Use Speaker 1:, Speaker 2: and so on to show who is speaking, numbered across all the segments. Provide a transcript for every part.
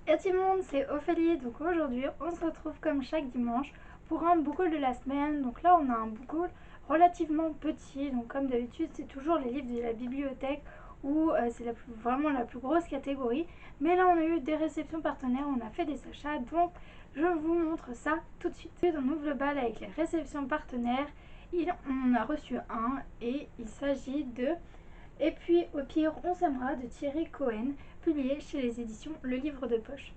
Speaker 1: Et tout le monde, c'est Ophélie. Donc aujourd'hui, on se retrouve comme chaque dimanche pour un book haul de la semaine. Donc là, on a un book haul relativement petit. Donc comme d'habitude, c'est toujours les livres de la bibliothèque où c'est vraiment la plus grosse catégorie. Mais là, on a eu des réceptions partenaires, on a fait des achats. Donc je vous montre ça tout de suite. On ouvre le bal avec les réceptions partenaires. On a reçu un et il s'agit de Et puis au pire on s'aimera de Thierry Cohen, publié chez les éditions Le Livre de Poche.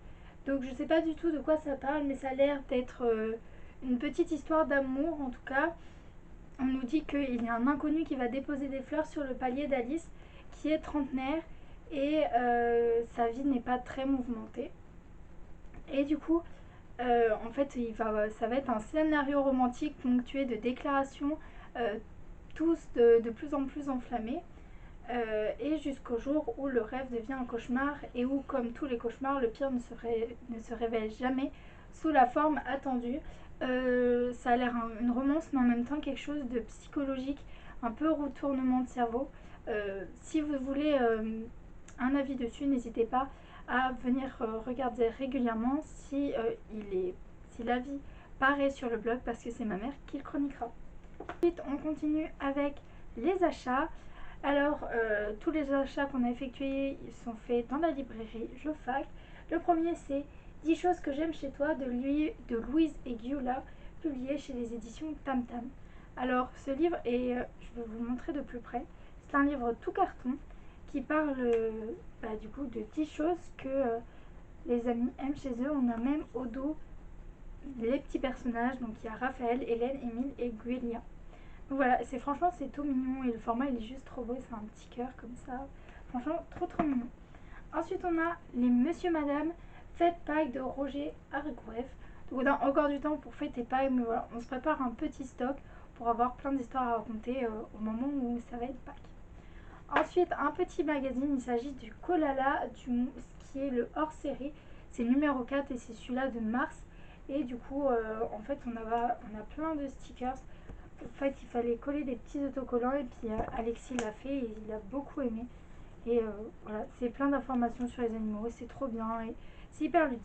Speaker 1: Donc je sais pas du tout de quoi ça parle, mais ça a l'air d'être une petite histoire d'amour en tout cas. On nous dit qu'il y a un inconnu qui va déposer des fleurs sur le palier d'Alice, qui est trentenaire, et sa vie n'est pas très mouvementée. Et du coup, en fait, ça va être un scénario romantique ponctué de déclarations, tous de plus en plus enflammées. Et jusqu'au jour où le rêve devient un cauchemar et où, comme tous les cauchemars, le pire ne se révèle jamais sous la forme attendue. Ça a l'air une romance, mais en même temps quelque chose de psychologique, un peu retournement de cerveau. Si vous voulez un avis dessus, n'hésitez pas à venir regarder régulièrement si l'avis paraît sur le blog, parce que c'est ma mère qui le chroniquera. Ensuite, on continue avec les achats. Alors, tous les achats qu'on a effectués, ils sont faits dans la librairie Jofac. Le premier, c'est 10 choses que j'aime chez toi de Louise et Guillaume, publié chez les éditions Tam Tam. Alors, ce livre est, je vais vous montrer de plus près, c'est un livre tout carton qui parle du coup de 10 choses que les amis aiment chez eux. On a même au dos les petits personnages, donc il y a Raphaël, Hélène, Émile et Guélia. Voilà, franchement c'est tout mignon et le format il est juste trop beau, c'est un petit cœur comme ça. Franchement trop mignon. Ensuite on a les Monsieur Madame Fête Pâques de Roger Hargreaves. Donc on a encore du temps pour fêter Pâques, mais voilà, on se prépare un petit stock pour avoir plein d'histoires à raconter au moment où ça va être Pâques. Ensuite un petit magazine, il s'agit du Kolala, qui est le hors série. C'est le numéro 4 et c'est celui-là de mars. Et du coup en fait on a plein de stickers. En fait, il fallait coller des petits autocollants et puis Alexis l'a fait et il a beaucoup aimé. Et voilà, c'est plein d'informations sur les animaux, c'est trop bien et c'est hyper ludique.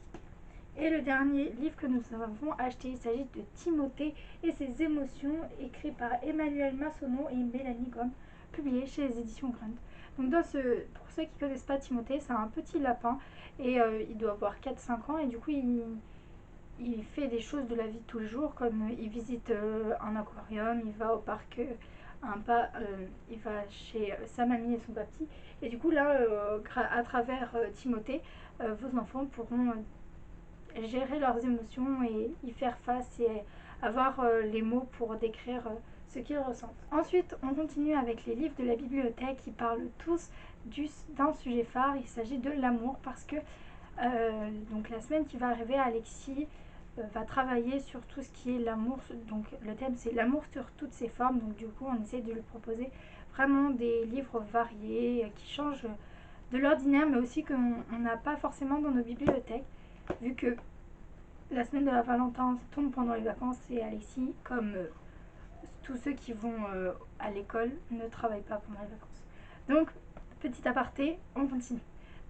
Speaker 1: Et le dernier livre que nous avons acheté, il s'agit de Timothée et ses émotions, écrit par Emmanuel Massonneau et Mélanie Gomme, publié chez les éditions Grunt. Donc pour ceux qui ne connaissent pas Timothée, c'est un petit lapin et il doit avoir 4-5 ans et du coup il fait des choses de la vie de tous les jours, comme il visite un aquarium, il va au parc, il va chez sa mamie et son papy. Et du coup, là, à travers Timothée, vos enfants pourront gérer leurs émotions et y faire face et avoir les mots pour décrire ce qu'ils ressentent. Ensuite, on continue avec les livres de la bibliothèque qui parlent tous d'un sujet phare. Il s'agit de l'amour parce que donc la semaine qui va arriver, Alexis va travailler sur tout ce qui est l'amour. Donc le thème c'est l'amour sur toutes ses formes. Donc du coup on essaie de lui proposer vraiment des livres variés qui changent de l'ordinaire, mais aussi qu'on n'a pas forcément dans nos bibliothèques, vu que la semaine de la Valentin tombe pendant les vacances et Alexis, comme tous ceux qui vont à l'école, ne travaillent pas pendant les vacances. Donc, petit aparté, on continue.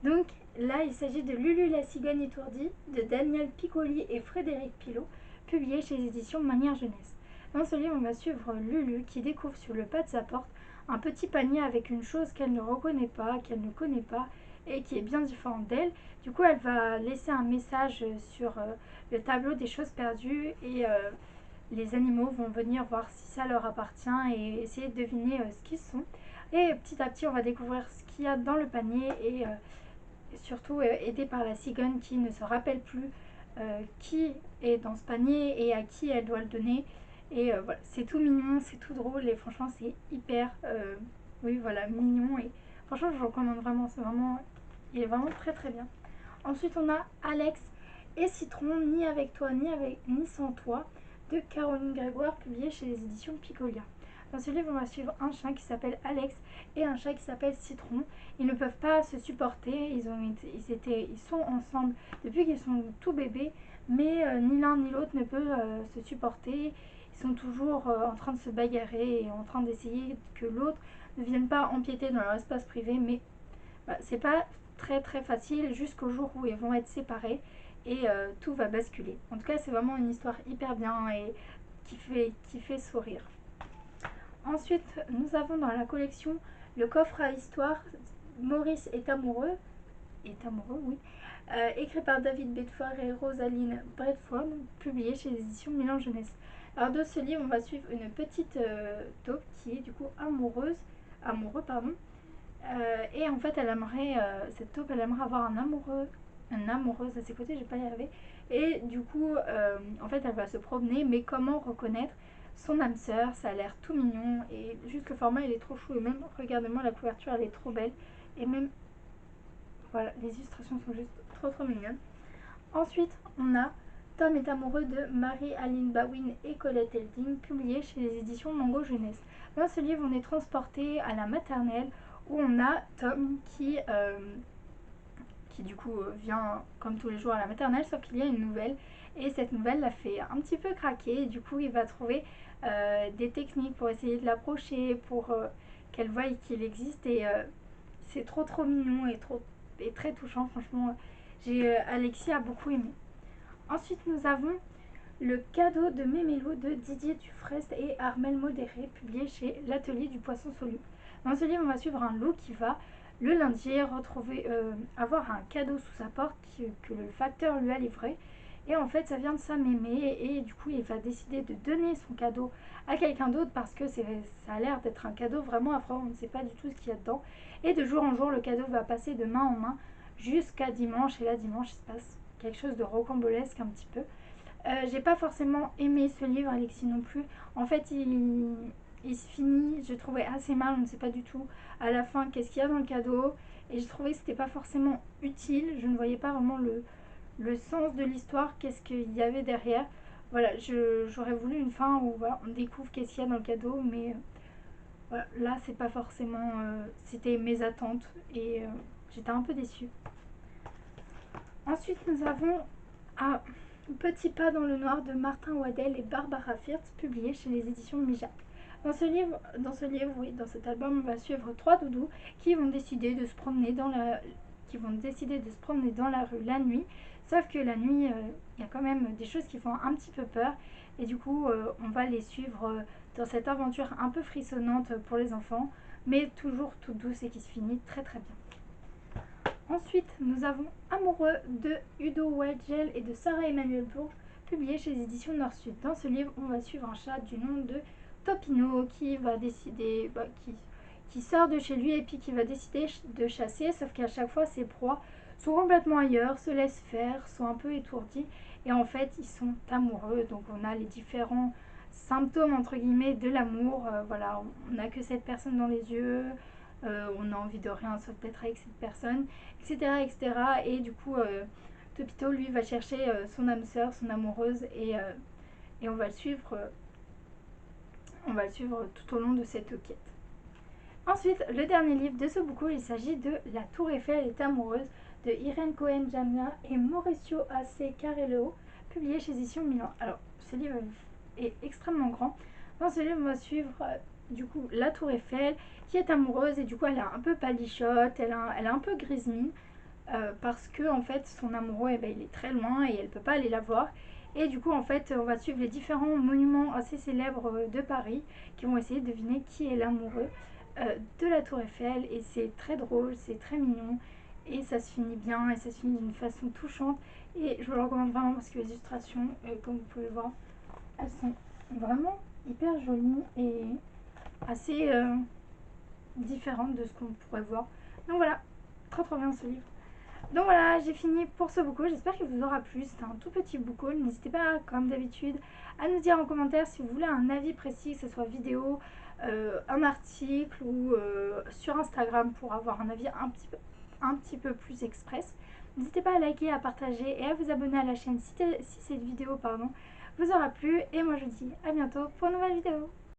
Speaker 1: Donc là, il s'agit de Lulu la cigogne étourdie de Daniel Piccoli et Frédéric Pilot, publié chez les éditions Manière Jeunesse. Dans ce livre, on va suivre Lulu qui découvre sur le pas de sa porte un petit panier avec une chose qu'elle ne reconnaît pas, qu'elle ne connaît pas et qui est bien différente d'elle. Du coup, elle va laisser un message sur le tableau des choses perdues et les animaux vont venir voir si ça leur appartient et essayer de deviner ce qu'ils sont. Et petit à petit, on va découvrir ce qu'il y a dans le panier et surtout aidée par la cigogne qui ne se rappelle plus qui est dans ce panier et à qui elle doit le donner. Et voilà, c'est tout mignon, c'est tout drôle et franchement c'est hyper oui voilà mignon et franchement je vous recommande vraiment, il est vraiment très bien. Ensuite on a Alex et Citron, ni avec toi ni sans toi, de Caroline Grégoire, publié chez les éditions Picolia. Dans ce livre, on va suivre un chien qui s'appelle Alex et un chat qui s'appelle Citron. Ils ne peuvent pas se supporter, ils sont ensemble depuis qu'ils sont tout bébés, mais ni l'un ni l'autre ne peut se supporter. Ils sont toujours en train de se bagarrer et en train d'essayer que l'autre ne vienne pas empiéter dans leur espace privé, mais c'est pas très très facile jusqu'au jour où ils vont être séparés et tout va basculer. En tout cas, c'est vraiment une histoire hyper bien et qui fait sourire. Ensuite, nous avons dans la collection le coffre à histoire Maurice est amoureux. Est amoureux, oui. Écrit par David Bedford et Rosaline Bradford, publié chez les éditions Milan Jeunesse. Alors de ce livre, on va suivre une petite taupe qui est du coup amoureux, pardon. Et en fait, cette taupe, elle aimerait avoir une amoureuse à ses côtés, je vais pas y arriver. Et du coup, en fait, elle va se promener, mais comment reconnaître son âme sœur? Ça a l'air tout mignon et juste le format, il est trop chou. Et même, regardez-moi la couverture, elle est trop belle. Et même, voilà, les illustrations sont juste trop trop mignonnes. Ensuite, on a Tom est amoureux de Marie-Aline Bawin et Colette Elding, publié chez les éditions Mango Jeunesse. Dans ce livre, on est transporté à la maternelle où on a Tom qui du coup vient comme tous les jours à la maternelle, sauf qu'il y a une nouvelle. Et cette nouvelle l'a fait un petit peu craquer. Et du coup, il va trouver des techniques pour essayer de l'approcher, pour qu'elle voie qu'il existe. Et c'est trop trop mignon et très touchant, franchement. Alexis a beaucoup aimé. Ensuite, nous avons le cadeau de Mémélo de Didier Dufresne et Armel Modéré, publié chez l'Atelier du Poisson Solu. Dans ce livre, on va suivre un loup qui va le lundi avoir un cadeau sous sa porte que le facteur lui a livré. Et en fait, ça vient de sa mémé et du coup, il va décider de donner son cadeau à quelqu'un d'autre parce que ça a l'air d'être un cadeau vraiment affreux. On ne sait pas du tout ce qu'il y a dedans. Et de jour en jour, le cadeau va passer de main en main jusqu'à dimanche. Et là, dimanche, il se passe quelque chose de rocambolesque un petit peu. J'ai pas forcément aimé ce livre, Alexis non plus. En fait, il se finit, je trouvais assez mal, on ne sait pas du tout à la fin qu'est-ce qu'il y a dans le cadeau. Et je trouvais que c'était pas forcément utile, je ne voyais pas vraiment le sens de l'histoire, qu'est-ce qu'il y avait derrière. Voilà, j'aurais voulu une fin où voilà, on découvre qu'est-ce qu'il y a dans le cadeau, mais voilà, là c'est pas forcément. C'était mes attentes et j'étais un peu déçue. Ensuite, nous avons Petit pas dans le noir de Martin Waddell et Barbara Firth, publié chez les éditions Mijac. Dans cet album, on va suivre trois doudous qui vont décider de se promener dans la rue la nuit. Sauf que la nuit, il y a quand même des choses qui font un petit peu peur. Et du coup, on va les suivre dans cette aventure un peu frissonnante pour les enfants, mais toujours toute douce et qui se finit très très bien. Ensuite, nous avons Amoureux de Udo Walgel et de Sarah Emmanuel Bourges, publié chez les éditions Nord-Sud. Dans ce livre, on va suivre un chat du nom de Topino qui va décider, qui sort de chez lui et puis qui va décider de chasser, sauf qu'à chaque fois, ses proies sont complètement ailleurs, se laissent faire, sont un peu étourdis et en fait, ils sont amoureux. Donc, on a les différents symptômes entre guillemets de l'amour. Voilà, on n'a que cette personne dans les yeux. On a envie de rien sauf d'être avec cette personne, etc. etc. Et du coup, Topito, lui, va chercher son âme sœur, son amoureuse, et on va le suivre tout au long de cette quête. Ensuite, le dernier livre de ce bouquin, il s'agit de La Tour Eiffel est amoureuse de Irène Cohen-Jamna et Mauricio A.C. Carello, publié chez Éditions Milan. Alors, ce livre est extrêmement grand. Dans ce livre, on va suivre du coup la Tour Eiffel qui est amoureuse et du coup elle est un peu palichotte, elle est un peu grise mine parce que en fait son amoureux il est très loin et elle peut pas aller la voir. Et du coup en fait on va suivre les différents monuments assez célèbres de Paris qui vont essayer de deviner qui est l'amoureux de la Tour Eiffel. Et c'est très drôle, c'est très mignon et ça se finit bien et ça se finit d'une façon touchante. Et je vous le recommande vraiment parce que les illustrations, comme vous pouvez voir, elles sont vraiment hyper jolies et assez différente de ce qu'on pourrait voir. Donc voilà, trop trop bien ce livre. Donc voilà, j'ai fini pour ce book haul. J'espère qu'il vous aura plu. C'était un tout petit book haul. N'hésitez pas, comme d'habitude, à nous dire en commentaire si vous voulez un avis précis, que ce soit vidéo, un article ou sur Instagram pour avoir un avis un petit peu plus express. N'hésitez pas à liker, à partager et à vous abonner à la chaîne si cette vidéo vous aura plu. Et moi je vous dis à bientôt pour une nouvelle vidéo.